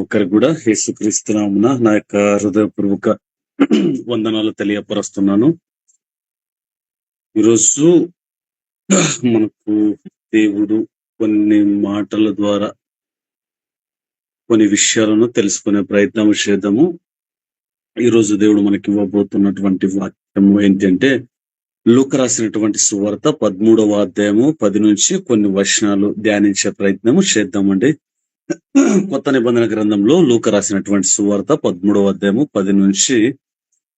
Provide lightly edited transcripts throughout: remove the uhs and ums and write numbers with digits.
ఒకరికి కూడా యేసుక్రీస్తు నామమున నా యొక్క హృదయపూర్వక వందనాలు తెలియపరుస్తున్నాను. ఈరోజు మనకు దేవుడు కొన్ని మాటల ద్వారా కొన్ని విషయాలను తెలుసుకునే ప్రయత్నం చేద్దాము. ఈరోజు దేవుడు మనకి ఇవ్వబోతున్నటువంటి వాక్యము ఏంటంటే, లూకా రాసినటువంటి సువార్త 13వ అధ్యాయము 10 నుంచి కొన్ని వచనాలు ధ్యానించే ప్రయత్నము చేద్దామండి. కొత్త నిబంధన గ్రంథంలో లూకా రాసినటువంటి సువార్త 13వ అధ్యాయము 10 నుంచి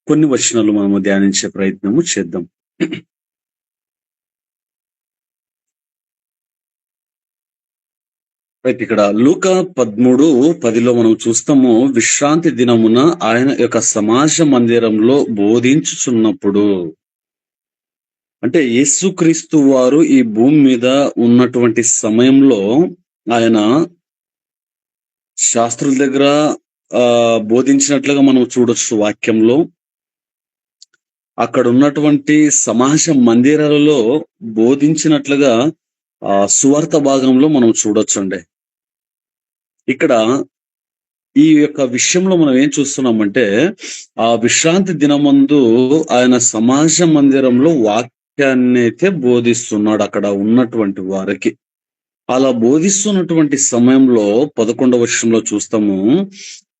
కొన్ని వచనాలు మనము ధ్యానించే ప్రయత్నము చేద్దాం. అయితే ఇక్కడ లూకా 13:10లో మనం చూస్తాము, విశ్రాంతి దినమున ఆయన యొక్క సమాజ మందిరంలో బోధించుచున్నప్పుడు, అంటే యేసుక్రీస్తు వారు ఈ భూమి మీద ఉన్నటువంటి సమయంలో ఆయన శాస్త్రుల దగ్గర బోధించినట్లుగా మనం చూడొచ్చు వాక్యంలో. అక్కడ ఉన్నటువంటి సమాజ మందిరాలలో బోధించినట్లుగా సువార్త భాగంలో మనం చూడొచ్చండి. ఇక్కడ ఈ యొక్క విషయంలో మనం ఏం చూస్తున్నామంటే, ఆ విశ్రాంతి దినమందు ఆయన సమాజ మందిరంలో వాక్యాన్ని అయితే బోధిస్తున్నాడు అక్కడ ఉన్నటువంటి వారికి. అలా బోధిస్తున్నటువంటి సమయంలో 11వ వచనంలో చూస్తాము,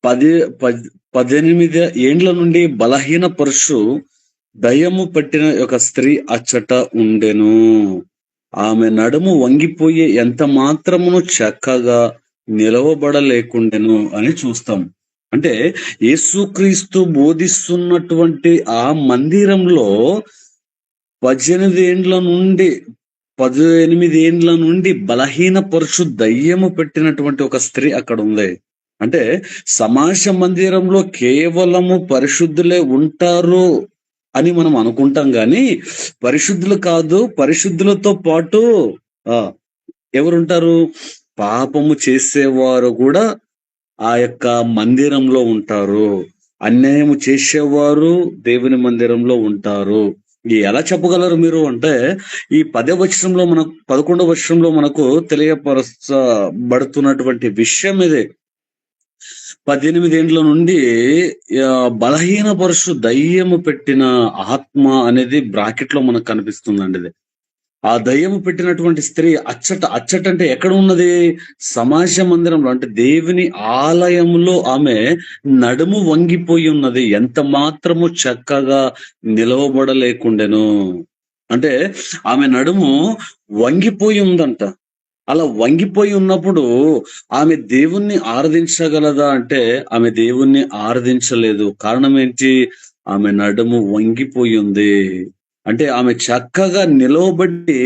18 ఏండ్ల నుండి బలహీన పరుషు దయ్యము పట్టిన ఒక స్త్రీ అచ్చట ఉండెను. ఆమె నడుము వంగిపోయి ఎంత మాత్రమును చక్కగా నిలవబడలేకుండెను అని చూస్తాం. అంటే యేసుక్రీస్తు బోధిస్తున్నటువంటి ఆ మందిరంలో 18 ఏండ్ల నుండి బలహీన పరుషు దయ్యము పెట్టినటువంటి ఒక స్త్రీ అక్కడ ఉంది. అంటే సమాజ మందిరంలో కేవలము పరిశుద్ధులే ఉంటారు అని మనం అనుకుంటాం గాని, పరిశుద్ధులు కాదు, పరిశుద్ధులతో పాటు ఎవరుంటారు? పాపము చేసేవారు కూడా ఆ యొక్క మందిరంలో ఉంటారు. అన్యాయము చేసేవారు దేవుని మందిరంలో ఉంటారు. ఎలా చెప్పగలరు మీరు అంటే, ఈ 10వ వచనంలో 11వ వచనంలో మనకు తెలియపరచబడుతున్నటువంటి విషయం ఇదే. 18 ఏండ్ల నుండి బలహీన పరుషు దయ్యము పెట్టిన ఆత్మ అనేది బ్రాకెట్ లో మనకు కనిపిస్తుందండి. ఇది ఆ దయ్యము పెట్టినటువంటి స్త్రీ అచ్చట అంటే ఎక్కడ ఉన్నది? సమాజ మందిరంలో, అంటే దేవుని ఆలయంలో ఆమె నడుము వంగిపోయి ఉన్నది, ఎంత మాత్రము చక్కగా నిలవబడలేకుండెను. అంటే ఆమె నడుము వంగిపోయి ఉందంట. అలా వంగిపోయి ఉన్నప్పుడు ఆమె దేవుణ్ణి ఆరాధించగలదా అంటే ఆమె దేవుణ్ణి ఆరాధించలేదు. కారణం ఏంటి? ఆమె నడుము వంగిపోయి ఉంది. అంటే ఆమె చక్కగా నిలవబట్టి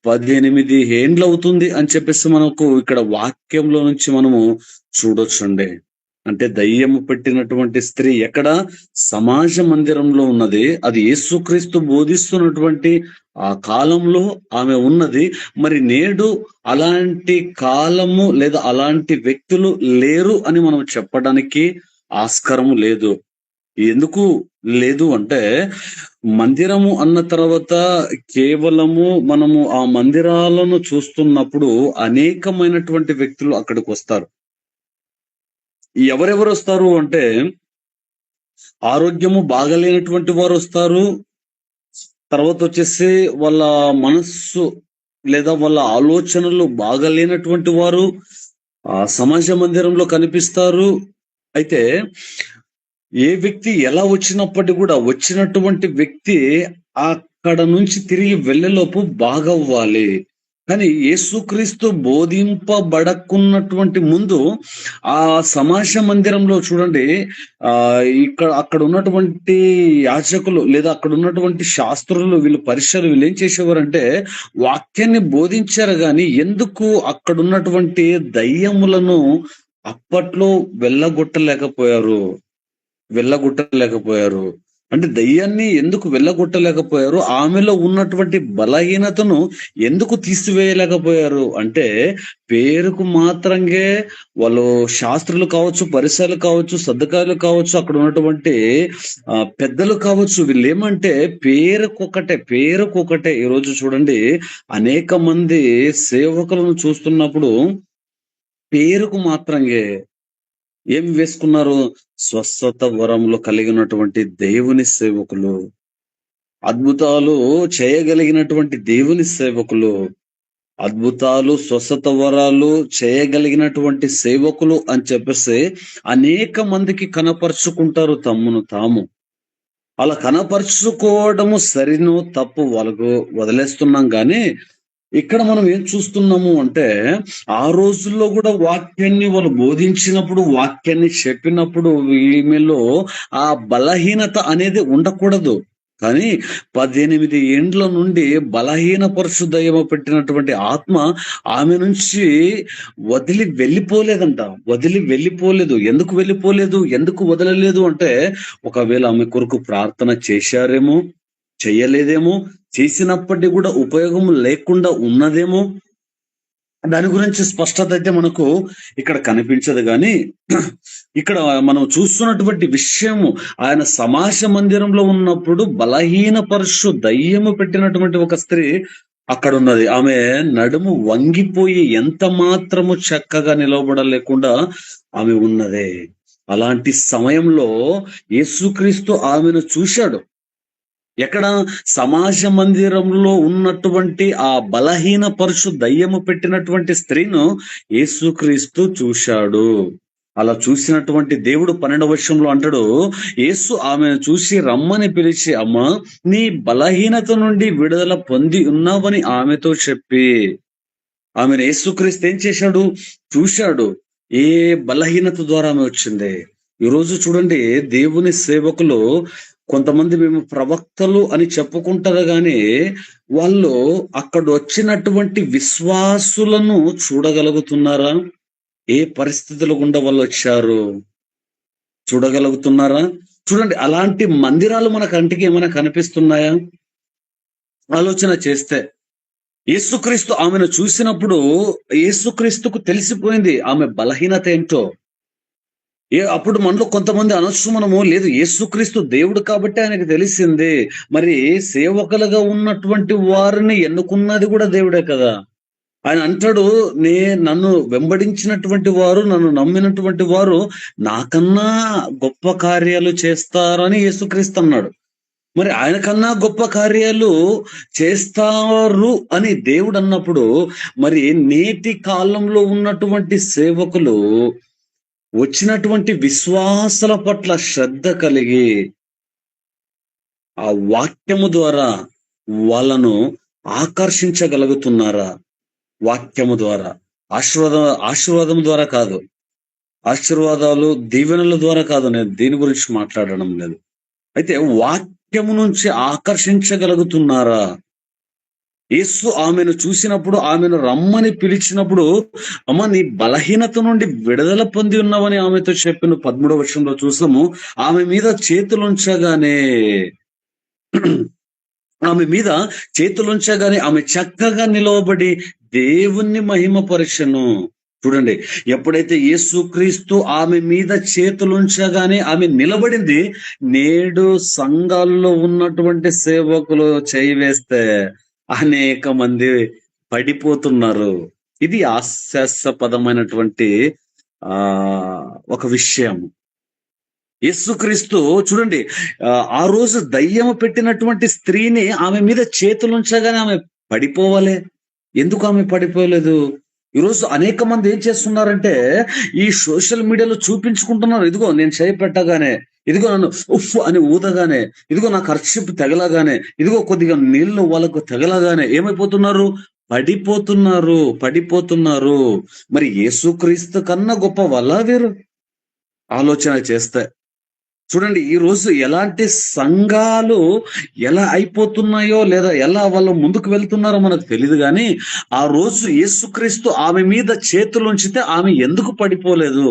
18 ఏండ్లు అవుతుంది అని చెప్పేసి మనకు ఇక్కడ వాక్యంలో నుంచి మనము చూడొచ్చండి. అంటే దయ్యము పెట్టినటువంటి స్త్రీ ఎక్కడ? సమాజ మందిరంలో ఉన్నది. అది యేసుక్రీస్తు బోధిస్తున్నటువంటి ఆ కాలంలో ఆమె ఉన్నది. మరి నేడు అలాంటి కాలము లేదా అలాంటి వ్యక్తులు లేరు అని మనం చెప్పడానికి ఆస్కారము లేదు. ఎందుకు లేదు అంటే, మందిరము అన్న తర్వాత కేవలము మనము ఆ మందిరాలను చూస్తున్నప్పుడు అనేకమైనటువంటి వ్యక్తులు అక్కడికి వస్తారు. ఎవరెవరు వస్తారు అంటే, ఆరోగ్యము బాగలేనటువంటి వారు వస్తారు. తర్వాత వచ్చేసి వాళ్ళ మనస్సు లేదా వాళ్ళ ఆలోచనలు బాగలేనటువంటి వారు ఆ సమాజ మందిరంలో కనిపిస్తారు. అయితే ఏ వ్యక్తి ఎలా వచ్చినప్పటికీ కూడా వచ్చినటువంటి వ్యక్తి అక్కడ నుంచి తిరిగి వెళ్ళేలోపు బాగవ్వాలి. కానీ యేసుక్రీస్తు బోధింపబడకున్నటువంటి ముందు ఆ సమాజ మందిరంలో చూడండి, అక్కడ ఉన్నటువంటి యాజకులు లేదా అక్కడ ఉన్నటువంటి శాస్త్రులు, వీళ్ళు పరిసరులు, వీళ్ళు ఏం చేసేవారంటే వాక్యాన్ని బోధించారు. గాని ఎందుకు అక్కడ ఉన్నటువంటి దయ్యములను అప్పట్లో వెళ్ళగొట్టలేకపోయారు? అంటే దయ్యాన్ని ఎందుకు వెళ్ళగొట్టలేకపోయారు? ఆమెలో ఉన్నటువంటి బలహీనతను ఎందుకు తీసివేయలేకపోయారు అంటే, పేరుకు మాత్రంగా వాళ్ళు శాస్త్రులు కావచ్చు, పరిసరులు కావచ్చు, సద్దకారులు కావచ్చు, అక్కడ ఉన్నటువంటి పెద్దలు కావచ్చు, వీళ్ళు ఏమంటే పేరుకొకటే. ఈరోజు చూడండి, అనేక మంది సేవకులను చూస్తున్నప్పుడు పేరుకు మాత్రంగే ఏం వేసుకున్నారు? స్వస్థత వరములు కలిగినటువంటి దేవుని సేవకులు. అద్భుతాలు చేయగలిగినటువంటి దేవుని సేవకులు. అద్భుతాలు, స్వస్థత వరాలు చేయగలిగినటువంటి సేవకులు అని చెప్పేసి అనేక మందికి కనపరుచుకుంటారు తమ్మును తాము. అలా కనపరుచుకోవడము సరినో తప్పు వాళ్ళకు వదిలేస్తున్నాం గానీ, ఇక్కడ మనం ఏం చూస్తున్నాము అంటే, ఆ రోజుల్లో గూడా వాక్యాన్ని వాళ్ళు బోధించినప్పుడు, వాక్యాన్ని చెప్పినప్పుడు ఈమెలో ఆ బలహీనత అనేది ఉండకూడదు. కానీ 18 ఏండ్ల నుండి బలహీనపరచు దయ్యము పెట్టినటువంటి ఆత్మ ఆమె నుంచి వదిలి వెళ్ళిపోలేదంట. వదిలి వెళ్ళిపోలేదు. ఎందుకు వెళ్ళిపోలేదు? ఎందుకు వదలలేదు అంటే, ఒకవేళ ఆమె కొరకు ప్రార్థన చేశారేమో, చెయ్యలేదేమో, చేసినప్పటికి కూడా ఉపయోగం లేకుండా ఉన్నదేమో, దాని గురించి స్పష్టత అయితే మనకు ఇక్కడ కనిపించదు గాని, ఇక్కడ మనం చూస్తున్నటువంటి విషయము, ఆయన సమాజ మందిరంలో ఉన్నప్పుడు బలహీనపరుషు దయ్యము పెట్టినటువంటి ఒక స్త్రీ అక్కడ ఉన్నది. ఆమె నడుము వంగిపోయి ఎంత మాత్రము చక్కగా నిలవబడలేకుండా ఆమె ఉన్నదే. అలాంటి సమయంలో యేసుక్రీస్తు ఆమెను చూశాడు. ఎక్కడ? సమాజ మందిరంలో ఉన్నటువంటి ఆ బలహీన పరుషు దయ్యము పెట్టినటువంటి స్త్రీను యేసుక్రీస్తు చూశాడు. అలా చూసినటువంటి దేవుడు 12వ వచనంలో అంటాడు, యేసు ఆమెను చూసి రమ్మని పిలిచి, అమ్మా, నీ బలహీనత నుండి విడుదల పొంది ఉన్నావని ఆమెతో చెప్పి, ఆమెను యేసుక్రీస్తు ఏం చేశాడు? చూశాడు. ఏ బలహీనత ద్వారా ఆమె వచ్చింది. ఈరోజు చూడండి, దేవుని సేవకులు కొంతమంది మేము ప్రవక్తలు అని చెప్పుకుంటారు గాని, వాళ్ళు అక్కడ వచ్చినటువంటి విశ్వాసులను చూడగలుగుతున్నారా? ఏ పరిస్థితుల గుండా వాళ్ళు వచ్చారు చూడగలుగుతున్నారా? చూడండి, అలాంటి మందిరాలు మన కంటికి ఏమైనా కనిపిస్తున్నాయా? ఆలోచన చేస్తే యేసుక్రీస్తు ఆమెను చూసినప్పుడు యేసుక్రీస్తుకు తెలిసిపోయింది ఆమె బలహీనత ఏంటో. అప్పుడు మనలో కొంతమంది అనొచ్చు మనము, లేదు యేసుక్రీస్తు దేవుడు కాబట్టి ఆయనకు తెలిసింది. మరి సేవకులుగా ఉన్నటువంటి వారిని ఎన్నుకున్నది కూడా దేవుడే కదా! ఆయన అంటాడు, నన్ను వెంబడించినటువంటి వారు, నన్ను నమ్మినటువంటి వారు నాకన్నా గొప్ప కార్యాలు చేస్తారని యేసుక్రీస్తు అన్నాడు. మరి ఆయన కన్నా గొప్ప కార్యాలు చేస్తారు అని దేవుడు అన్నప్పుడు, మరి నేటి కాలంలో ఉన్నటువంటి సేవకులు వచ్చినటువంటి విశ్వాసుల పట్ల శ్రద్ధ కలిగి ఆ వాక్యము ద్వారా వాళ్ళను ఆకర్షించగలుగుతున్నారా? వాక్యము ద్వారా, ఆశీర్వాదం ద్వారా కాదు. ఆశీర్వాదాలు, దీవెనల ద్వారా కాదు. నేను దీని గురించి మాట్లాడడం లేదు. అయితే వాక్యము నుంచి ఆకర్షించగలుగుతున్నారా? యేసు ఆమెను చూసినప్పుడు, ఆమెను రమ్మని పిలిచినప్పుడు, అమ్మ, నీ బలహీనత నుండి విడుదల పొంది ఉన్నావని ఆమెతో చెప్పిన 13వ వచనంలో చూసాము. ఆమె మీద చేతులుంచగానే ఆమె మీద చేతులుంచగానే ఆమె చక్కగా నిలవబడి దేవుణ్ణి మహిమపరచెను. చూడండి, ఎప్పుడైతే యేసుక్రీస్తు ఆమె మీద చేతులుంచగానే ఆమె నిలబడింది. నేడు సంఘాల్లో ఉన్నటువంటి సేవకులు చేయి వేస్తే అనేక మంది పడిపోతున్నారు. ఇది హాస్యాస్పదమైనటువంటి ఆ ఒక విషయం. యేసుక్రీస్తు చూడండి, ఆ రోజు దయ్యము పెట్టినటువంటి స్త్రీని ఆమె మీద చేతులుంచగానే ఆమె పడిపోవాలే. ఎందుకు ఆమె పడిపోలేదు? ఈరోజు అనేక మంది ఏం చేస్తున్నారంటే, ఈ సోషల్ మీడియాలో చూపించుకుంటున్నారు. ఇదిగో నేను చేయి పెట్టగానే, ఇదిగో నన్ను ఉఫ్ అని ఊదగానే, ఇదిగో నా కర్చీపు తగలగానే, ఇదిగో కొద్దిగా నీళ్లు వాళ్ళకు తగలగానే ఏమైపోతున్నారు? పడిపోతున్నారు. మరి యేసుక్రీస్తు కన్నా గొప్ప వాళ్ళ వీరు? ఆలోచన చేస్తే చూడండి, ఈ రోజు ఎలాంటి సంఘాలు ఎలా అయిపోతున్నాయో, లేదా ఎలా వాళ్ళు ముందుకు వెళ్తున్నారో మనకు తెలియదు గాని, ఆ రోజు యేసుక్రీస్తు ఆమె మీద చేతులుంచితే ఆమె ఎందుకు పడిపోలేదు?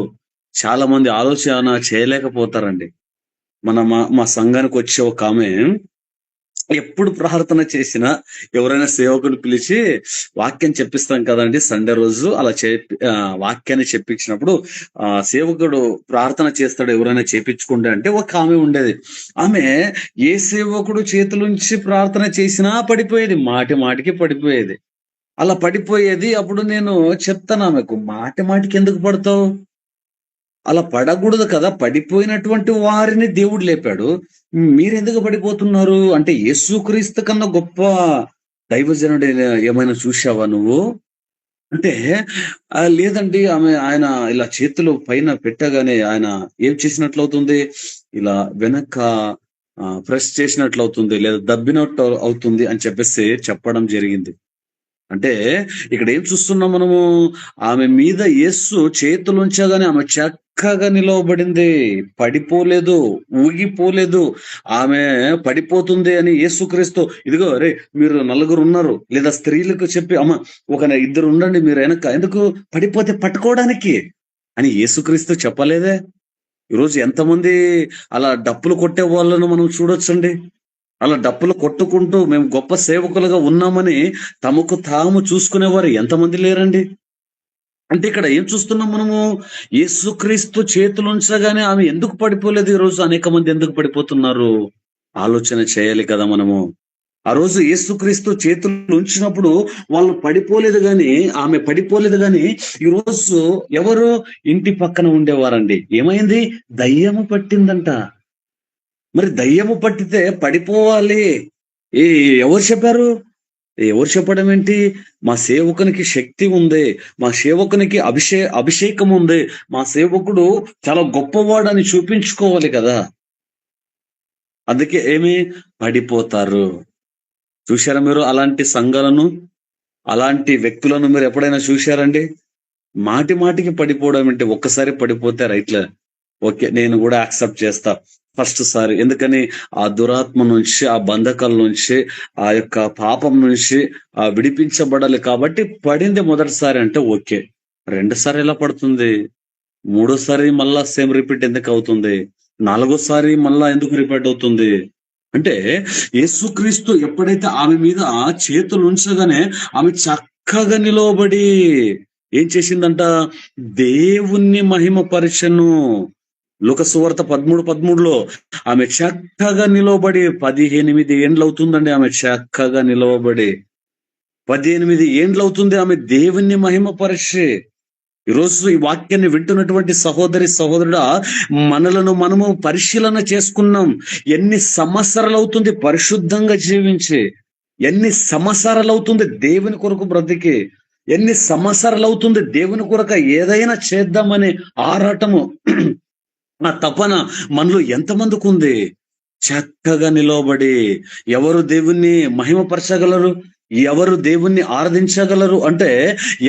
చాలా మంది ఆలోచన చేయలేకపోతారండి. మా సంఘానికి వచ్చే ఒక ఆమె ఎప్పుడు ప్రార్థన చేసినా, ఎవరైనా సేవకుని పిలిచి వాక్యం చెప్పిస్తాం కదండి సండే రోజు, అలా వాక్యాన్ని చెప్పించినప్పుడు సేవకుడు ప్రార్థన చేస్తాడు, ఎవరైనా చేపించుకుంటే అంటే ఒక ఆమె ఉండేది. ఆమె ఏ సేవకుడు చేతులుంచి ప్రార్థన చేసినా పడిపోయేది, మాటికి పడిపోయేది. అలా పడిపోయేది. అప్పుడు నేను చెప్తాను ఆమెకు, మాటికి ఎందుకు పడతావు? అలా పడకూడదు కదా! పడిపోయినటువంటి వారిని దేవుడు లేపాడు. మీరెందుకు పడిపోతున్నారు? అంటే యేసుక్రీస్తు కన్నా గొప్ప దైవజనుడు ఏమైనా చూసావా నువ్వు? అంటే లేదండి. ఆయన ఇలా చేతులు పైన పెట్టగానే ఆయన ఏం చేసినట్లవుతుంది? ఇలా వెనక ప్రెస్ చేసినట్లవుతుంది. లేదా దబ్బినట్టు అవుతుంది అని చెప్పేసి చెప్పడం జరిగింది. అంటే ఇక్కడ ఏం చూస్తున్నాం మనము? ఆమె మీద యేసు చేతులుంచగానే ఆమె చక్కగా నిలవబడింది. పడిపోలేదు, ఊగిపోలేదు. ఆమె పడిపోతుంది అని యేసుక్రీస్తు ఇదిగో అరేయ్! మీరు నలుగురున్నారు. లేదా స్త్రీలకు చెప్పి అమ్మ ఇద్దరు ఉండండి మీరు ఎనక. ఎందుకు? పడిపోతే పట్టుకోవడానికి అని యేసుక్రీస్తు చెప్పలేదే. ఈరోజు ఎంతమంది అలా డప్పులు కొట్టే వాళ్ళను మనం చూడొచ్చండి. అలా డప్పులు కొట్టుకుంటూ మేము గొప్ప సేవకులుగా ఉన్నామని తమకు తాము చూసుకునేవారు ఎంతమంది లేరండి? అంటే ఇక్కడ ఏం చూస్తున్నాం మనము? యేసుక్రీస్తు చేతులుంచగానే ఆమె ఎందుకు పడిపోలేదు ఈరోజు అనేక మంది ఎందుకు పడిపోతున్నారు? ఆలోచన చేయాలి కదా మనము. ఆ రోజు యేసుక్రీస్తు చేతులు ఉంచినప్పుడు వాళ్ళు పడిపోలేదు గాని, ఆమె పడిపోలేదు గాని, ఈరోజు ఎవరు? ఇంటి పక్కన ఉండేవారండి. ఏమైంది? దయ్యము పట్టిందంట. మరి దయ్యము పట్టితే పడిపోవాలి. ఏ ఎవరు చెప్పారు? ఎవరు చెప్పడం ఏంటి? మా సేవకునికి శక్తి ఉంది. మా సేవకునికి అభిషేకం ఉంది. మా సేవకుడు చాలా గొప్పవాడని చూపించుకోవాలి కదా! అందుకే ఏమి? పడిపోతారు. చూసారా మీరు అలాంటి సంఘాలను? అలాంటి వ్యక్తులను మీరు ఎప్పుడైనా చూసారండి? మాటి మాటికి పడిపోవడం ఏంటి? ఒక్కసారి పడిపోతే రైట్‌లే. ఓకే. నేను గూడా యాక్సెప్ట్ చేస్తా. ఫస్ట్ సారి. ఎందుకని? ఆ దురాత్మ నుంచి, ఆ బంధకాల నుంచి, ఆ యొక్క పాపం నుంచి విడిపించబడాలి కాబట్టి పడింది మొదటిసారి అంటే ఓకే. రెండోసారి ఎలా పడుతుంది? మూడోసారి మళ్ళా సేమ్ రిపీట్ ఎందుకవుతుంది? నాలుగోసారి మళ్ళా ఎందుకు రిపీట్ అవుతుంది? అంటే యేసుక్రీస్తు ఎప్పుడైతే ఆమె మీద చేతులుంచగానే ఆమె చక్కగా నిలవబడి ఏం చేసిందంట? దేవుణ్ణి మహిమపరచెను. లూకా సువార్త 13:13లో ఆమె చక్కగా నిలవబడి 18 ఏండ్లవుతుందండి ఆమె చక్కగా నిలవబడి. 18 ఏండ్లవుతుంది ఆమె దేవుణ్ణి మహిమపరచి. ఈరోజు ఈ వాక్యాన్ని వింటున్నటువంటి సహోదరి, సహోదరుడా, మనలను మనము పరిశీలన చేసుకున్నాం. ఎన్ని సంవత్సరాలవుతుంది పరిశుద్ధంగా జీవించి? ఎన్ని సంవత్సరాలవుతుంది దేవుని కొరకు బ్రతికి? ఎన్ని సంవత్సరాలవుతుంది దేవుని కొరకు ఏదైనా చేద్దామనే ఆరాటము, ఆ తపన మనలో ఎంతమందికుంది? చక్కగా నిలవబడి ఎవరు దేవుణ్ణి మహిమపరచగలరు? ఎవరు దేవుణ్ణి ఆరాధించగలరు? అంటే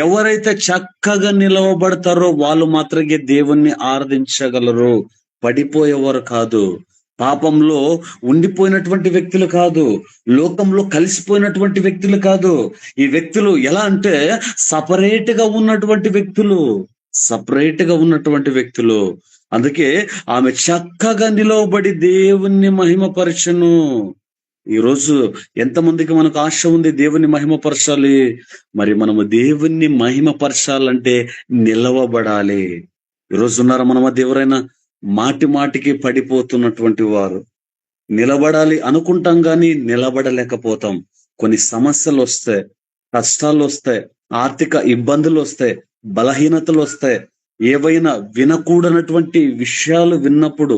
ఎవరైతే చక్కగా నిలవబడతారో వాళ్ళు మాత్రమే దేవుణ్ణి ఆరాధించగలరు. పడిపోయేవారు కాదు. పాపంలో ఉండిపోయినటువంటి వ్యక్తులు కాదు. లోకంలో కలిసిపోయినటువంటి వ్యక్తులు కాదు. ఈ వ్యక్తులు ఎలా అంటే సెపరేట్‌గా ఉన్నటువంటి వ్యక్తులు. సెపరేట్‌గా ఉన్నటువంటి వ్యక్తులు. అందుకే ఆమె చక్కగా నిలవబడి దేవుణ్ణి మహిమపరచెను. ఈరోజు ఎంతమందికి మనకు ఆశ ఉంది దేవుణ్ణి మహిమపరచాలి? మరి మనము దేవుణ్ణి మహిమపరచాలంటే నిలవబడాలి. ఈరోజు ఉన్నారా మన మధ్య ఎవరైనా మాటి మాటికి పడిపోతున్నటువంటి వారు? నిలబడాలి అనుకుంటాం గాని నిలబడలేకపోతాం. కొన్ని సమస్యలొస్తాయి, కష్టాలొస్తాయి, ఆర్థిక ఇబ్బందులొస్తాయి, బలహీనతలొస్తాయి. ఏవైనా వినకూడనటువంటి విషయాలు విన్నప్పుడు,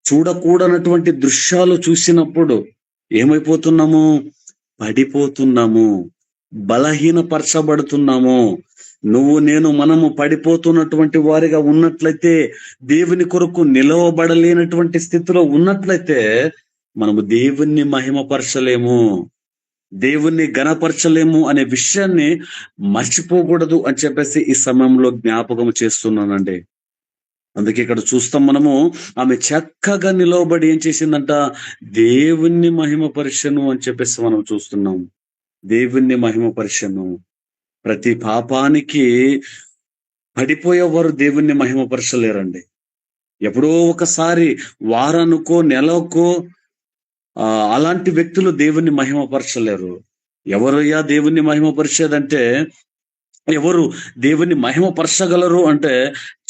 చూడకూడనటువంటి దృశ్యాలు చూసినప్పుడు ఏమైపోతున్నాము? పడిపోతున్నాము. బలహీనపరచబడుతున్నాము. నువ్వు నేను మనము పడిపోతున్నటువంటి వారిగా ఉన్నట్లయితే, దేవుని కొరకు నిలవబడలేనటువంటి స్థితిలో ఉన్నట్లయితే, మనము దేవుణ్ణి మహిమపరచలేము. దేవుణ్ణి ఘనపరచలేము అనే విషయాన్ని మర్చిపోకూడదు అని చెప్పేసి ఈ సమయంలో జ్ఞాపకం చేస్తున్నానండి. అందుకే ఇక్కడ చూస్తాం మనము ఆమె చక్కగా నిలవబడి ఏం చేసిందంట? దేవుణ్ణి మహిమపరచెను అని చెప్పేసి మనం చూస్తున్నాం. దేవుణ్ణి మహిమపరచెను. ప్రతి పాపానికి పడిపోయేవారు దేవుణ్ణి మహిమపరచలేరండి. ఎప్పుడో ఒకసారి వారానికో, నెలకో అలాంటి వ్యక్తులు దేవుణ్ణి మహిమపరచలేరు. ఎవరయ్యా దేవుణ్ణి మహిమపరిచేదంటే, ఎవరు దేవుణ్ణి మహిమపరచగలరు అంటే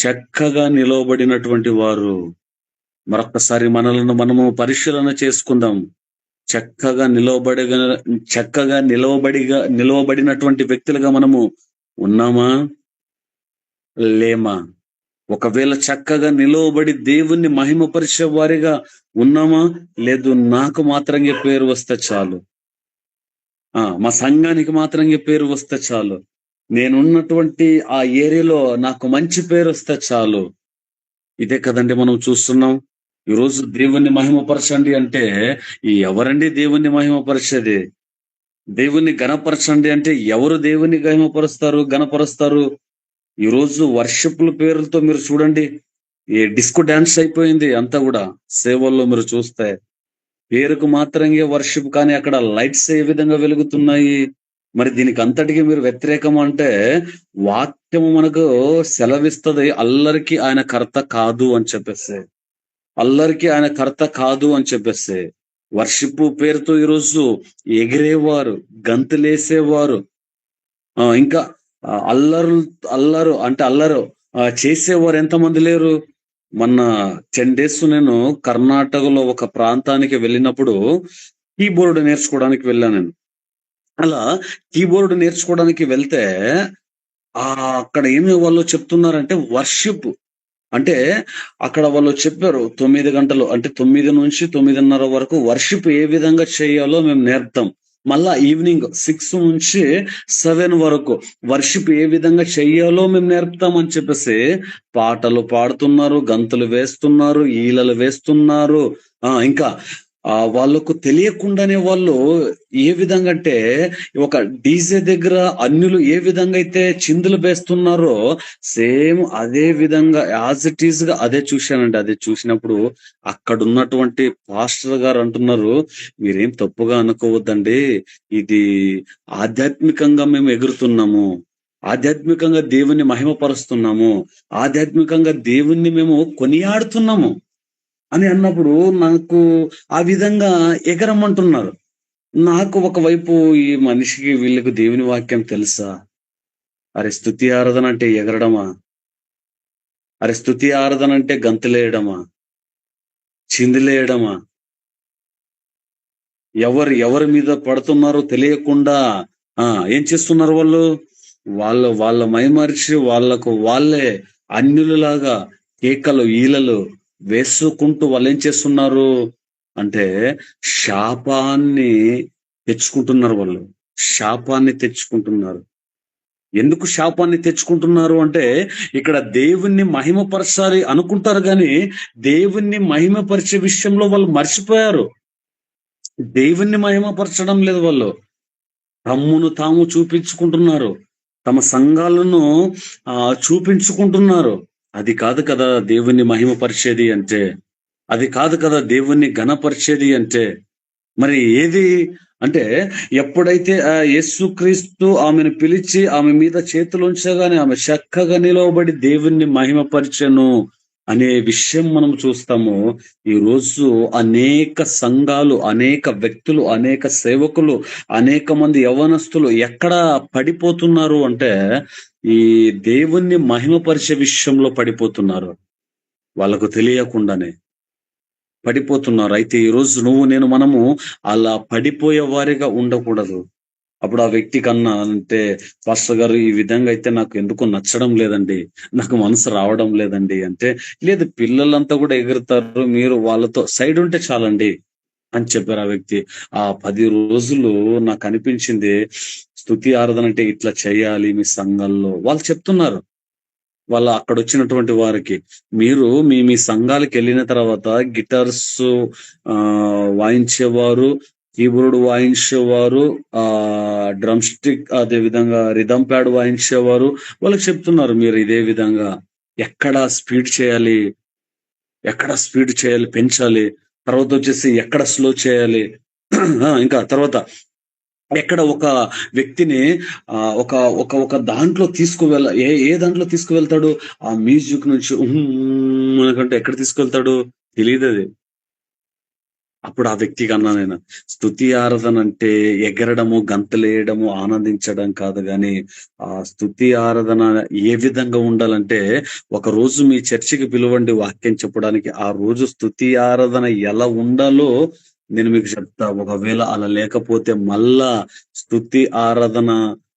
చక్కగా నిలవబడినటువంటి వారు. మరొక్కసారి మనలను మనము పరిశీలన చేసుకుందాం. చక్కగా నిలవబడినటువంటి వ్యక్తులుగా మనము ఉన్నామా? లేమా? ఒకవేళ చక్కగా నిలవబడి దేవుణ్ణి మహిమపరిచే వారిగా ఉన్నామా? లేదు, నాకు మాత్రంగా పేరు వస్తే చాలు. మా సంఘానికి మాత్రంగా పేరు వస్తే చాలు. నేనున్నటువంటి ఆ ఏరియాలో నాకు మంచి పేరొస్తే చాలు. ఇదే కదండీ మనం చూస్తున్నాం. ఈరోజు దేవుణ్ణి మహిమపరచండి అంటే, ఎవరండి దేవుణ్ణి మహిమపరిచేది? దేవుణ్ణి ఘనపరచండి అంటే ఎవరు దేవుణ్ణి ఘనపరుస్తారు? ఈరోజు వర్షిప్‌ల పేరులతో మీరు చూడండి. డిస్కో డాన్స్ అయిపోయింది అంతా గూడా. సేవల్లో మీరు చూస్తే. పేరుకు మాత్రంగే వర్షిప్, కానీ అక్కడ లైట్స్ ఏ విధంగా వెలుగుతున్నాయి. మరి దీనికి అంతటికి మీరు వ్యతిరేకం అంటే, వాక్యము మనకు సెలవిస్తది అల్లరికి ఆయన కర్త కాదు అని చెప్పేసి. అల్లరికి ఆయన కర్త కాదు అని చెప్పేసి. వర్షిప్ పేరుతో ఈరోజు ఎగిరేవారు, గంతులేసేవారు, ఇంకా అల్లరు అల్లరు అంటే అల్లరు చేసేవారు ఎంతమంది లేరు? మొన్న 10 డేస్ నేను కర్ణాటకలో ఒక ప్రాంతానికి వెళ్ళినప్పుడు కీబోర్డ్ నేర్చుకోవడానికి వెళ్ళాను నేను. అలా కీబోర్డ్ నేర్చుకోవడానికి వెళ్తే అక్కడ ఏమి వాళ్ళు చెప్తున్నారంటే వర్షిప్ అంటే, అక్కడ వాళ్ళు చెప్పారు 9 గంటలు అంటే 9-9:30 వరకు వర్షిప్ ఏ విధంగా చేయాలో మేము నేర్పుతాం. మళ్ళా ఈవినింగ్ 6 నుంచి 7 వరకు వర్షిప్ ఏ విధంగా చెయ్యాలో మేము నేర్పుతాం అని చెప్పేసి పాటలు పాడుతున్నారు, గంతులు వేస్తున్నారు, ఈలలు వేస్తున్నారు. ఇంకా వాళ్ళకు తెలియకుండానే వాళ్ళు ఏ విధంగా అంటే, ఒక డీజే దగ్గర అన్యులు ఏ విధంగా అయితే చిందులు వేస్తున్నారో సేమ్ అదే విధంగా యాజ్ ఇట్ ఈజ్ గా అదే చూశానండి. అదే చూసినప్పుడు అక్కడ ఉన్నటువంటి పాస్టర్ గారు అంటున్నారు, మీరేం తప్పుగా అనుకోవద్దండి, ఇది ఆధ్యాత్మికంగా మేము ఎగురుతున్నాము, ఆధ్యాత్మికంగా దేవుణ్ణి మహిమపరుస్తున్నాము, ఆధ్యాత్మికంగా దేవుణ్ణి మేము కొనియాడుతున్నాము అని అన్నప్పుడు నాకు ఆ విధంగా ఎగరమంటున్నారు. నాకు ఒకవైపు ఈ మనిషికి వీళ్ళకి దేవుని వాక్యం తెలుసా? అరే స్తుతి ఆరాధన అంటే ఎగరడమా? అరే స్తుతి ఆరాధన అంటే గంతులేయడమా? చిందులేయడమా? ఎవరి మీద పడుతున్నారో తెలియకుండా ఏం చేస్తున్నారు వాళ్ళు? వాళ్ళ మైమరిచి వాళ్ళకు వాళ్ళే అన్యులలాగా కేకలు, ఈలలు వేసుకుంటూ వాళ్ళేం చేస్తున్నారు అంటే, శాపాన్ని తెచ్చుకుంటున్నారు వాళ్ళు. శాపాన్ని తెచ్చుకుంటున్నారు. ఎందుకు శాపాన్ని తెచ్చుకుంటున్నారు అంటే, ఇక్కడ దేవుణ్ణి మహిమపరచాలి అనుకుంటారు గాని, దేవుణ్ణి మహిమపరిచే విషయంలో వాళ్ళు మర్చిపోయారు. దేవుణ్ణి మహిమపరచడం లేదు వాళ్ళు. తమ్మును తాము చూపించుకుంటున్నారు. తమ సంఘాలను చూపించుకుంటున్నారు. అది కాదు కదా దేవుణ్ణి మహిమపరిచేది అంటే. అది కాదు కదా దేవుణ్ణి ఘనపరిచేది అంటే. మరి ఏది అంటే, ఎప్పుడైతే యేసుక్రీస్తు ఆమెను పిలిచి ఆమె మీద చేతులుంచగానే ఆమె చక్కగా నిలవబడి దేవుణ్ణి మహిమపరిచెను అనే విషయం మనం చూస్తాము. ఈ రోజు అనేక సంఘాలు, అనేక వ్యక్తులు, అనేక సేవకులు, అనేక మంది యవ్వనస్తులు ఎక్కడ పడిపోతున్నారు అంటే, ఈ దేవుణ్ణి మహిమపరిచే విషయంలో పడిపోతున్నారు. వాళ్ళకు తెలియకుండానే పడిపోతున్నారు. అయితే ఈరోజు మనము అలా పడిపోయే వారిగా ఉండకూడదు. అప్పుడు ఆ వ్యక్తి కన్నా అంటే, పాస్టర్ గారు ఈ విధంగా అయితే నాకు ఎందుకో నచ్చడం లేదండి, నాకు మనసు రావడం లేదండి అంటే, లేదు పిల్లలంతా కూడా ఎగురుతారు, మీరు వాళ్ళతో సైడ్ ఉంటే చాలండి అని చెప్పారు ఆ వ్యక్తి. ఆ 10 రోజులు నాకు అనిపించింది, స్తుతి ఆరాధన అంటే ఇట్లా చేయాలి మీ సంఘంలో వాళ్ళు చెప్తున్నారు. వాళ్ళ అక్కడొచ్చినటువంటి వారికి, మీరు మీ మీ సంఘాలకెళ్ళిన తర్వాత గిటార్స్ వాయించేవారు, కీబోర్డ్ వాయించేవారు, డ్రమ్ స్టిక్ అదే విధంగా రిథమ్ ప్యాడ్ వాయించేవారు. వాళ్ళకి చెప్తున్నారు, మీరు ఇదే విధంగా ఎక్కడ స్పీడ్ చేయాలి, పెంచాలి. తర్వాతొచ్చేసి ఎక్కడ స్లో చేయాలి. ఇంకా తర్వాత ఎక్కడ ఒక వ్యక్తిని ఒక ఒక ఒక దాంట్లో ఏ దాంట్లో తీసుకువెళ్తాడు? ఆ మ్యూజిక్ నుంచి అనుకుంటే ఎక్కడ తీసుకెళ్తాడు? తెలీదది. అప్పుడు ఆ వ్యక్తికి అన్నా నేను, స్తుతి ఆరాధన అంటే ఎగరడము, గంతులేయడము, ఆనందించడం కాదు గాని, ఆ స్తుతి ఆరాధన ఏ విధంగా ఉండాలంటే, ఒకరోజు మీ చర్చికి పిలవండి వాక్యం చెప్పడానికి. ఆ రోజు స్తుతి ఆరాధన ఎలా ఉండాలో నేను మీకు చెప్తా. ఒకవేళ అలా లేకపోతే మళ్ళా స్తుతి ఆరాధన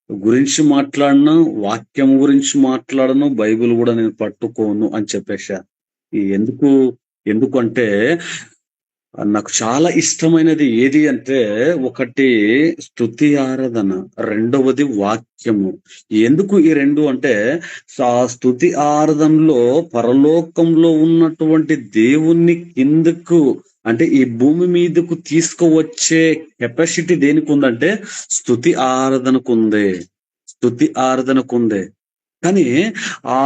గురించి మాట్లాడను, వాక్యం గురించి మాట్లాడను, బైబిల్ కూడా నేను పట్టుకోను అని చెప్పేసా. ఎందుకు ఎందుకంటే నాకు చాలా ఇష్టమైనది ఏది అంటే, ఒకటి స్తుతి ఆరాధన, రెండవది వాక్యము. ఎందుకు ఈ 2 అంటే, స్తుతి ఆరాధనలో పరలోకంలో ఉన్నటువంటి దేవుణ్ణి కిందకు, అంటే ఈ భూమి మీదకు తీసుకువచ్చే కెపాసిటీ దేనికుందంటే స్తుతి ఆరాధనకుంది. స్తుతి ఆరాధనకుంది. కానీ ఆ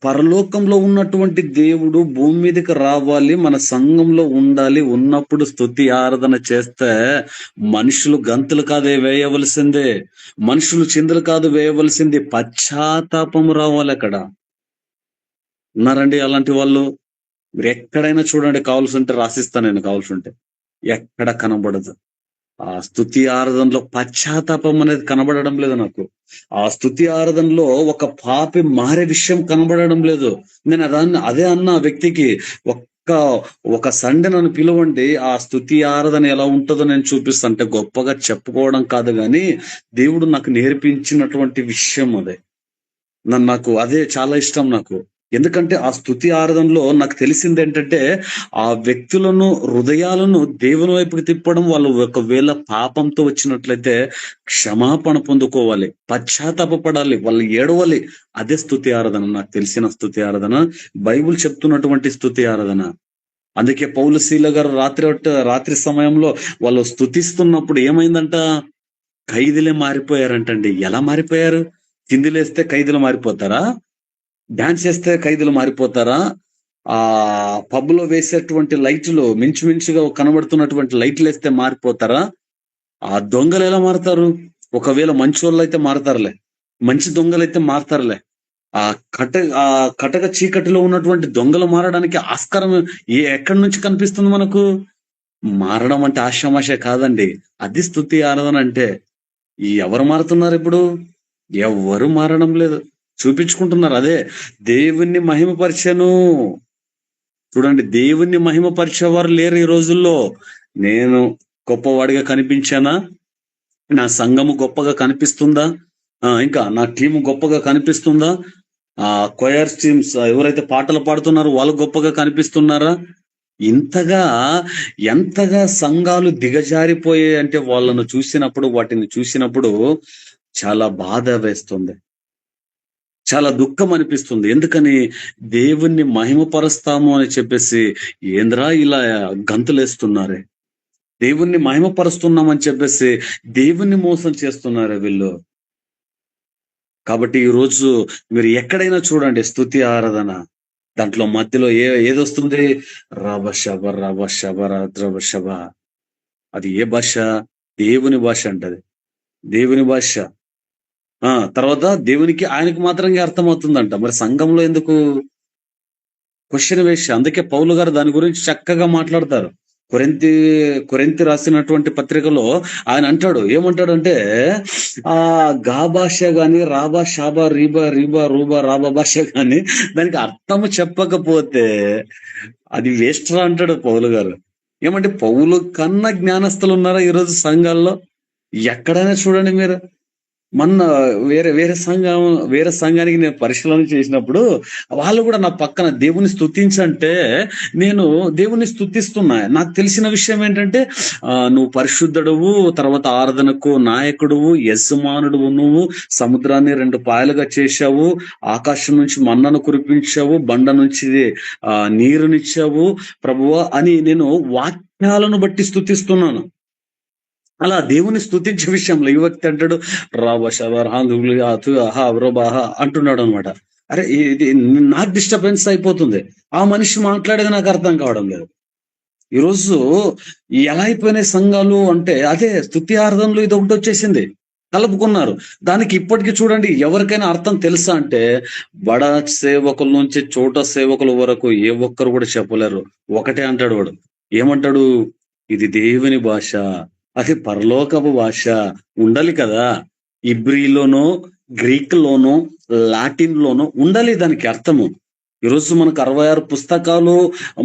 పరలోకంలో ఉన్నటువంటి దేవుడు భూమి మీదకి రావాలి, మన సంఘంలో ఉండాలి. ఉన్నప్పుడు స్తుతి ఆరాధన చేస్తే మనుషులు గంతులు కాదే వేయవలసిందే, మనుషులు చిందులు కాదు వేయవలసింది, పశ్చాత్తాపం రావాలి అక్కడ. ఉన్నారండి అలాంటి వాళ్ళు? మీరు ఎక్కడైనా చూడండి, కావాల్సుంటే రాసిస్తాను నేను, కావాల్సుంటే. ఎక్కడ కనబడదు. ఆ స్తుతి ఆరాధనలో పశ్చాత్తాపం అనేది కనబడడం లేదు నాకు. ఆ స్తుతి ఆరాధనలో ఒక పాపి మారే విషయం కనబడడం లేదు. నేను అదే అన్న ఆ వ్యక్తికి, ఒక సండే నన్ను పిలవండి, ఆ స్తుతి ఆరాధన ఎలా ఉంటుందో నేను చూపిస్తాను. అంటే గొప్పగా చెప్పుకోవడం కాదు గాని, దేవుడు నాకు నేర్పించినటువంటి విషయం అదే. నాకు అదే చాలా ఇష్టం నాకు. ఎందుకంటే ఆ స్తుతి ఆరాధనలో నాకు తెలిసింది ఏంటంటే, ఆ వ్యక్తులను, హృదయాలను దేవుని వైపుకి తిప్పడం, వాళ్ళు ఒకవేళ పాపంతో వచ్చినట్లయితే క్షమాపణ పొందుకోవాలి, పశ్చాత్తాపపడాలి, వాళ్ళు ఏడవాలి. అదే స్తుతి ఆరాధన, నాకు తెలిసిన స్తుతి ఆరాధన, బైబిల్ చెప్తున్నటువంటి స్తుతి ఆరాధన. అందుకే పౌలు శీల గారు రాత్రి సమయంలో వాళ్ళు స్తుతిస్తున్నప్పుడు ఏమైందంట? ఖైదీలే మారిపోయారంటండి. ఎలా మారిపోయారు? చిందులేస్తే ఖైదీలు మారిపోతారా? డాన్స్ చేస్తే ఖైదీలు మారిపోతారా? పబ్‌లో వేసేటువంటి లైట్లు, మించుమించుగా కనబడుతున్నటువంటి లైట్లేస్తే మారిపోతారా? దొంగలు ఎలా మారతారు? ఒకవేళ మంచోళ్ళైతే మారతారులే, మంచి దొంగలైతే మారతారులే. కటక చీకటిలో ఉన్నటువంటి దొంగలు మారడానికి ఆస్కారం ఎక్కడి నుంచి కనిపిస్తుంది మనకు? మారడం అంటే ఆషామాషా కాదండి. అది స్తుతి ఆరాధన అంటే. ఎవరు మారుతున్నారు ఇప్పుడు? ఎవ్వరు మారడం లేదు. చూపించుకుంటున్నారు. అదే దేవుణ్ణి మహిమపరిచెను. చూడండి, దేవుణ్ణి మహిమపరిచేవారు లేరు ఈ రోజుల్లో. నేను గొప్పవాడిగా కనిపించానా? నా సంఘము గొప్పగా కనిపిస్తుందా? ఇంకా నా టీము గొప్పగా కనిపిస్తుందా? కొయర్ టీమ్స్ ఎవరైతే పాటలు పాడుతున్నారో వాళ్ళు గొప్పగా కనిపిస్తున్నారా? ఎంతగా సంఘాలు దిగజారిపోయాయి అంటే, వాటిని చూసినప్పుడు చాలా బాధ వేస్తుంది, చాలా దుఃఖం అనిపిస్తుంది. ఎందుకని? దేవుణ్ణి మహిమపరుస్తాము అని చెప్పేసి ఏంద్రా ఇలా గంతులేస్తున్నారే, దేవుణ్ణి మహిమపరుస్తున్నామని చెప్పేసి దేవుణ్ణి మోసం చేస్తున్నారే వీళ్ళు. కాబట్టి ఈ రోజు మీరు ఎక్కడైనా చూడండి స్తుతి ఆరాధన, దాంట్లో మధ్యలో ఏదొస్తుంది? రబషబ రబషబ రబషబ. అది ఏ భాష? దేవుని భాష అంటది, దేవుని భాష. తర్వాత దేవునికి, ఆయనకు మాత్రమే అర్థమవుతుందంట. మరి సంఘంలో ఎందుకు? క్వశ్చన్ వేసి. అందుకే పౌలు గారు దాని గురించి చక్కగా మాట్లాడతారు. కొరింథీ రాసినటువంటి పత్రికలో ఆయన అంటాడు, ఏమంటాడంటే, గా భాష గాని, రాబా షాబా రీబా రీబా రూబా రాబా భాష గాని దానికి అర్థము చెప్పకపోతే అది వేస్ట్ రా అంటాడు పౌలు గారు. ఏమంటే పౌలు కన్నా జ్ఞానస్తులు ఉన్నారా ఈరోజు సంఘాల్లో? ఎక్కడైనా చూడండి మీరు. మొన్న వేరే సంఘానికి నేను పరిశీలన చేసినప్పుడు వాళ్ళు కూడా నా పక్కన దేవుని స్తుతించంటే, నేను దేవుని స్తుతిస్తున్నా. నాకు తెలిసిన విషయం ఏంటంటే, నువ్వు పరిశుద్ధుడువు, తర్వాత ఆరాధనకు నాయకుడువు, యజమానుడువు, నువ్వు సముద్రాన్ని 2 పాయలుగా చేశావు, ఆకాశం నుంచి మన్నను కురిపించావు, బండ నుంచి నీరునిచ్చావు ప్రభువా అని నేను వాక్యాలను బట్టి స్తుతిస్తున్నాను. అలా దేవుని స్తుతించే విషయంలో ఈ వ్యక్తి అంటాడు అంటున్నాడు అనమాట. అరే, ఇది నాకు డిస్టర్బెన్స్ అయిపోతుంది. ఆ మనిషి మాట్లాడేది నాకు అర్థం కావడం లేదు. ఈరోజు ఎలా అయిపోయినాయి సంఘాలు అంటే, అదే స్తుతి ఆరాధనలు ఇది ఒకటి వచ్చేసింది, కలుపుకున్నారు. దానికి ఇప్పటికీ చూడండి, ఎవరికైనా అర్థం తెలుసా అంటే, బడ సేవకుల నుంచి చోట సేవకుల వరకు ఏ ఒక్కరు కూడా చెప్పలేరు. ఒకటే అంటాడు వాడు. ఏమంటాడు? ఇది దేవుని భాష, అది పరలోకపు భాష. ఉండాలి కదా, ఇబ్రీలోనో, గ్రీక్ లోనో, లాటిన్ లోనో ఉండాలి దానికి అర్థము. ఈరోజు మనకు 66 పుస్తకాలు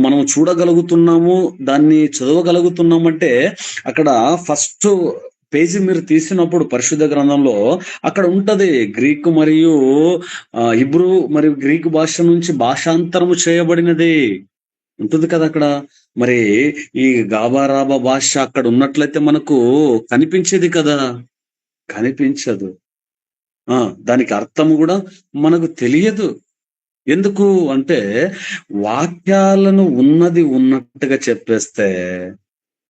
మనం చూడగలుగుతున్నాము, దాన్ని చదవగలుగుతున్నామంటే అక్కడ ఫస్ట్ పేజీ మీరు తీసినప్పుడు పరిశుద్ధ గ్రంథంలో అక్కడ ఉంటది. గ్రీకు మరియు హిబ్రూ మరియు గ్రీకు భాష నుంచి భాషాంతరము చేయబడినది ఉంటుంది కదా అక్కడ. మరి ఈ గాబారాబా భాష అక్కడ ఉన్నట్లయితే మనకు కనిపించేది కదా, కనిపించదు. దానికి అర్థం కూడా మనకు తెలియదు. ఎందుకు అంటే వాక్యాలను ఉన్నది ఉన్నట్టుగా చెప్పేస్తే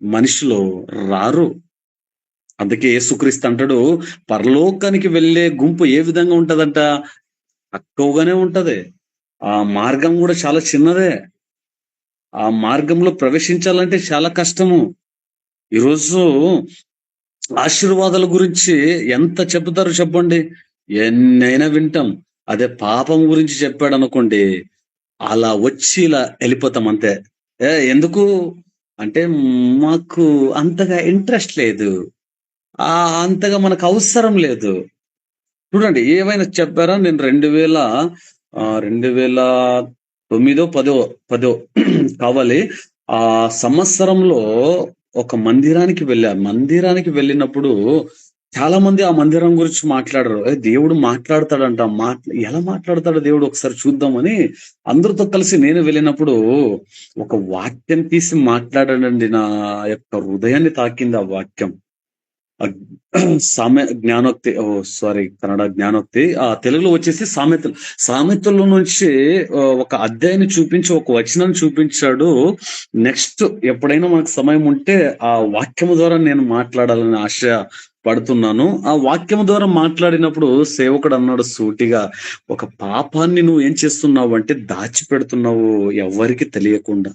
మనుషులు రారు. అందుకే యేసుక్రీస్తు అంటాడు, పరలోకానికి వెళ్ళే గుంపు ఏ విధంగా ఉంటదంట? తక్కువగానే ఉంటది. ఆ మార్గం కూడా చాలా చిన్నదే. ఆ మార్గంలో ప్రవేశించాలంటే చాలా కష్టము. ఈరోజు ఆశీర్వాదాల గురించి ఎంత చెబుతారో చెప్పండి, ఎన్నైనా వింటాం. అదే పాపం గురించి చెప్పాడు అనుకోండి, అలా వచ్చి ఇలా వెళ్ళిపోతాం అంతే. ఎందుకు అంటే మాకు అంతగా ఇంట్రెస్ట్ లేదు, అంతగా మనకు అవసరం లేదు. చూడండి, ఏమైనా చెప్పారా? నేను 2009 10 కావాలి. ఆ సంవత్సరంలో ఒక మందిరానికి వెళ్ళా. మందిరానికి వెళ్ళినప్పుడు చాలా మంది ఆ మందిరం గురించి మాట్లాడరు. దేవుడు మాట్లాడతాడంట. ఎలా మాట్లాడతాడు దేవుడు ఒకసారి చూద్దామని అందరితో కలిసి నేను వెళ్ళినప్పుడు ఒక వాక్యం తీసి మాట్లాడాడండి. నా యొక్క హృదయాన్ని తాకింది ఆ వాక్యం. జ్ఞానోక్తి, సారీ, కన్నడ జ్ఞానోక్తి, తెలుగులో వచ్చేసి సామెతలు. సామెతల్లో నుంచి ఒక అధ్యాయాన్ని చూపించి ఒక వచనాన్ని చూపించాడు. నెక్స్ట్ ఎప్పుడైనా మనకు సమయం ఉంటే ఆ వాక్యము ద్వారా నేను మాట్లాడాలని ఆశ పడుతున్నాను. ఆ వాక్యము ద్వారా మాట్లాడినప్పుడు సేవకుడు అన్నాడు సూటిగా, ఒక పాపాన్ని నువ్వు ఏం చేస్తున్నావు అంటే దాచిపెడుతున్నావు ఎవరికి తెలియకుండా.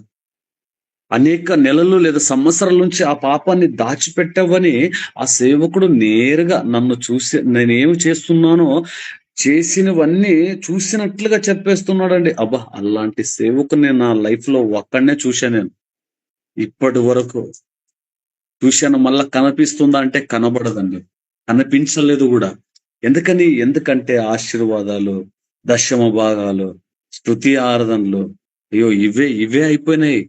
అనేక నెలలు లేదా సంవత్సరాల నుంచి ఆ పాపాన్ని దాచిపెట్టావని ఆ సేవకుడు నేరుగా నన్ను చూసి నేనేమి చేస్తున్నానో చేసినవన్నీ చూసినట్లుగా చెప్పేస్తున్నాడండి. అబ్బా, అలాంటి సేవకుని నేను నా లైఫ్ లో ఒక్కడనే చూశాను. నేను ఇప్పటి వరకు చూశాను. మళ్ళా కనిపిస్తుందా అంటే కనబడదండి, కనిపించలేదు కూడా. ఎందుకంటే ఆశీర్వాదాలు, దశమ భాగాలు, స్తుతి ఆరాధనలు, అయ్యో ఇవే అయిపోయినాయి.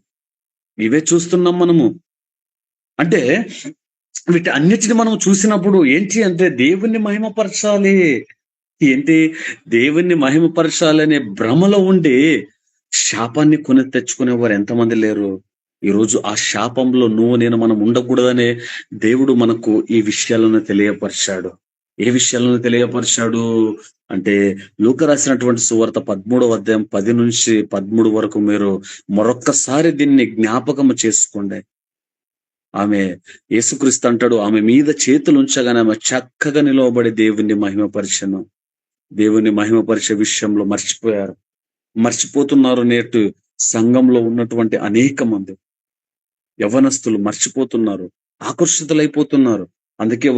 ఇవే చూస్తున్నాం మనము. అంటే వీటి అన్నిటిని మనం చూసినప్పుడు ఏంటి అంటే దేవుణ్ణి మహిమపరచాలి. ఏంటి? దేవుణ్ణి మహిమపరచాలి అనే భ్రమలో ఉండి శాపాన్ని కొని తెచ్చుకునేవారు ఎంతమంది లేరు? ఈరోజు ఆ శాపంలో నేను మనం ఉండకూడదనే దేవుడు మనకు ఈ విషయాలను తెలియపరిచాడు. ఏ విషయాలను తెలియపరిచాడు అంటే, లూకా రాసినటువంటి సువార్త 13వ అధ్యాయం 10 నుంచి 13 వరకు మీరు మరొక్కసారి దీన్ని జ్ఞాపకము చేసుకోండి. ఆమె యేసుక్రీస్తు అంటాడు, ఆమె మీద చేతులు ఉంచగానే ఆమె చక్కగా నిలవబడి దేవుణ్ణి మహిమపరిచెను. దేవుణ్ణి మహిమపరిచే విషయంలో మర్చిపోతున్నారు నేటి సంఘంలో ఉన్నటువంటి అనేక మంది యవ్వనస్తులు మర్చిపోతున్నారు, ఆకర్షితులైపోతున్నారు. అందుకే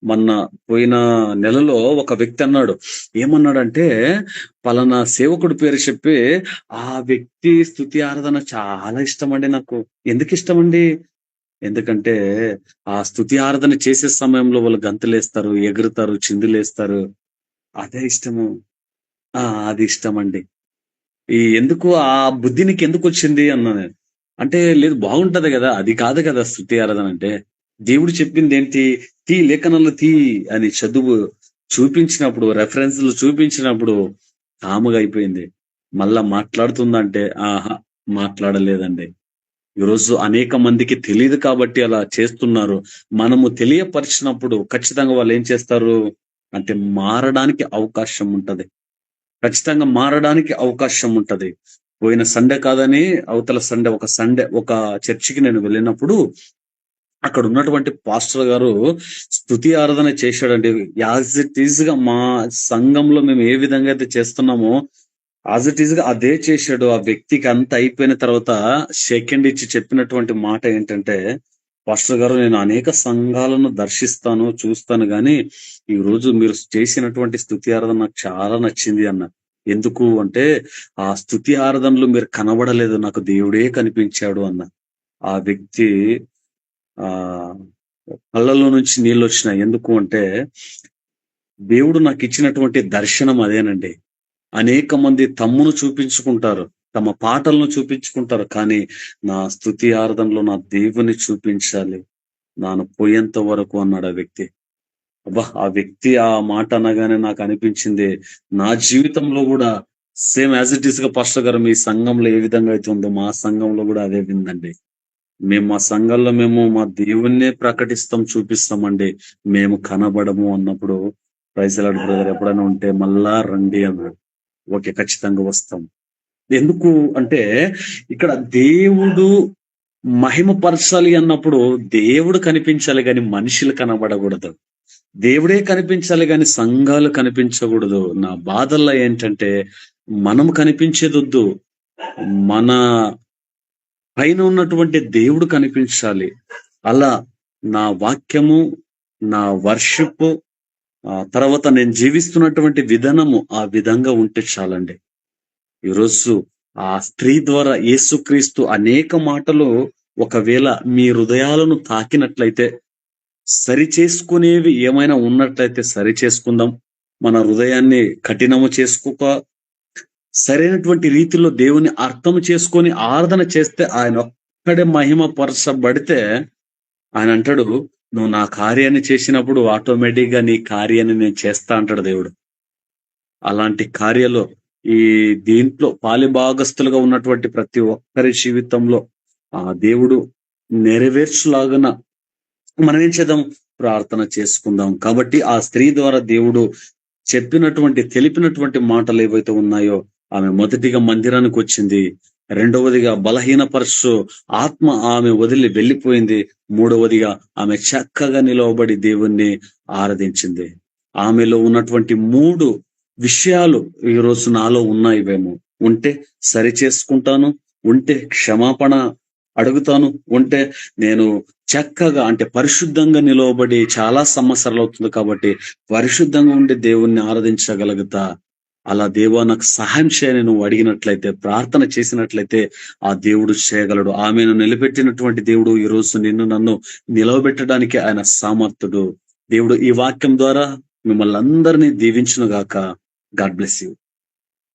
మొన్న పోయిన నెలలో ఒక వ్యక్తి అన్నాడు, ఏమన్నాడంటే, పలానా సేవకుడి పేరు చెప్పి, ఆ వ్యక్తి స్తుతి ఆరాధన చాలా ఇష్టమండి నాకు. ఎందుకు ఇష్టమండి? ఎందుకంటే ఆ స్తుతి ఆరాధన చేసే సమయంలో వాళ్ళు గంతులేస్తారు, ఎగురుతారు, చిందులేస్తారు. అదే ఇష్టము. అది ఇష్టమండి. ఎందుకు ఆ బుద్ధి నీకెందుకు వచ్చింది అన్నా నేను. అంటే లేదు, బాగుంటది కదా, అది కాదు కదా స్తుతి ఆరాధన అంటే. దేవుడు చెప్పింది ఏంటి? లేఖనాలు అని చదువు చూపించినప్పుడు, రెఫరెన్స్లు చూపించినప్పుడు కాముగా అయిపోయింది. మళ్ళా మాట్లాడుతుందంటే మాట్లాడలేదండి. ఈరోజు అనేక మందికి తెలియదు కాబట్టి అలా చేస్తున్నారు. మనము తెలియపరిచినప్పుడు ఖచ్చితంగా వాళ్ళు ఏం చేస్తారు అంటే మారడానికి అవకాశం ఉంటది. ఖచ్చితంగా మారడానికి అవకాశం ఉంటది. పోయిన సండే కాదని అవతల సండే ఒక చర్చికి నేను వెళ్ళినప్పుడు అక్కడ ఉన్నటువంటి పాస్టర్ గారు స్తుతి ఆరాధన చేశాడండి. యాజ్ ఇట్ ఈజ్ గా మా సంఘంలో మేము ఏ విధంగా అయితే చేస్తున్నామో యాజ్ ఇట్ ఈజ్ గా అదే చేశాడు. ఆ వ్యక్తికి అంత అయిపోయిన తర్వాత సెకండ్ ఇచ్చి చెప్పినటువంటి మాట ఏంటంటే, పాస్టర్ గారు, నేను అనేక సంఘాలను దర్శిస్తాను, చూస్తాను, గాని ఈ రోజు మీరు చేసినటువంటి స్తుతి ఆరాధన నాకు చాలా నచ్చింది అన్న. ఎందుకు అంటే, ఆ స్తుతి ఆరాధనలో మీరు కనబడలేదు, నాకు దేవుడే కనిపించాడు అన్న. ఆ వ్యక్తి ఆ కళ్ళలో నుంచి నీళ్ళు వచ్చినాయి. ఎందుకు అంటే, దేవుడు నాకు ఇచ్చినటువంటి దర్శనం అదేనండి. అనేక మంది తమ్మును చూపించుకుంటారు, తమ పాటలను చూపించుకుంటారు, కానీ నా స్తుతి ఆరాధనలో నా దేవుని చూపించాలి. నాన్న పోయేంత వరకు అన్నాడు ఆ వ్యక్తి. అబ్బా! ఆ వ్యక్తి ఆ మాట అనగానే నాకు అనిపించింది, నా జీవితంలో గూడా సేమ్ యాజ్ ఇట్ ఈస్‌గా పాస్టర్ గారు మీ సంఘంలో ఏ విధంగా అయితే ఉందో మా సంఘంలో గూడా అదే విందండి. మేము మా సంఘంలో మేము మా దేవుడినే ప్రకటిస్తాం, చూపిస్తామండి. మేము కనబడము అన్నప్పుడు, ప్రైజ్ లార్డ్ బ్రదర్ ఎప్పుడైనా ఉంటే మళ్ళా రండి అన్నాడు. ఓకే. ఖచ్చితంగా వస్తాం. ఎందుకు అంటే ఇక్కడ దేవుడు మహిమ పరచాలి అన్నప్పుడు దేవుడు కనిపించాలి గాని మనుషులు కనబడకూడదు. దేవుడే కనిపించాలి గాని సంఘాలు కనిపించకూడదు. నా బాధల్లో ఏంటంటే మనం కనిపించేదొద్దు. మన పైన ఉన్నటువంటి దేవుడు కనిపించాలి. అలా నా వాక్యము, నా వర్షిప్ తర్వాత నేను జీవిస్తున్నటువంటి విధానము ఆ విధంగా ఉంటే చాలండి. ఈరోజు ఆ స్త్రీ ద్వారా యేసుక్రీస్తు అనేక మాటలు ఒకవేళ మీ హృదయాలను తాకినట్లయితే, సరిచేసుకునేవి ఏమైనా ఉన్నట్లయితే సరిచేసుకుందాం. మన హృదయాన్ని కఠినము చేసుకోక, సరైనటువంటి రీతిలో దేవుని అర్థం చేసుకొని ఆరాధన చేస్తే ఆయన ఒక్కడే మహిమ పరచబడితే ఆయన అంటాడు, "నువ్వు నా కార్యాన్ని చేసినప్పుడు ఆటోమేటిక్‌గా నీ కార్యాన్ని నేను చేస్తా" అంటాడు దేవుడు. అలాంటి కార్యాలు ఈ దీంట్లో పాలిభాగస్తులుగా ఉన్నటువంటి ప్రతి ఒక్కరి జీవితంలో ఆ దేవుడు నెరవేర్చులాగున మనం ఏం చేద్దాం? ప్రార్థన చేసుకుందాం. కాబట్టి ఆ స్త్రీ ద్వారా దేవుడు తెలిపినటువంటి మాటలు ఏవైతే ఉన్నాయో, ఆమె మొదటిగా మందిరానికొచ్చింది. రెండవదిగా బలహీనపరుచు ఆత్మ ఆమె వదిలి వెళ్ళిపోయింది. మూడవదిగా ఆమె చక్కగా నిలవబడి దేవుణ్ణి ఆరాధించింది. ఆమెలో ఉన్నటువంటి 3 విషయాలు ఈరోజు నాలో ఉన్నాయివేమో. ఉంటే సరిచేసుకుంటాను. ఉంటే క్షమాపణ అడుగుతాను. ఉంటే నేను చక్కగా అంటే పరిశుద్ధంగా నిలవబడి చాలా సంవత్సరాలవుతుంది కాబట్టి పరిశుద్ధంగా ఉండి దేవుణ్ణి ఆరాధించగలుగుతా. అలా దేవా నాకు సహాయం చేయని నువ్వు అడిగినట్లయితే, ప్రార్థన చేసినట్లయితే ఆ దేవుడు చేయగలడు. ఆమెను నిలబెట్టినటువంటి దేవుడు ఈరోజు నిన్ను నన్ను నిలవబెట్టడానికి ఆయన సామర్థ్యుడు. దేవుడు ఈ వాక్యం ద్వారా మిమ్మల్ని అందరినీ దీవించును గాక. God bless you.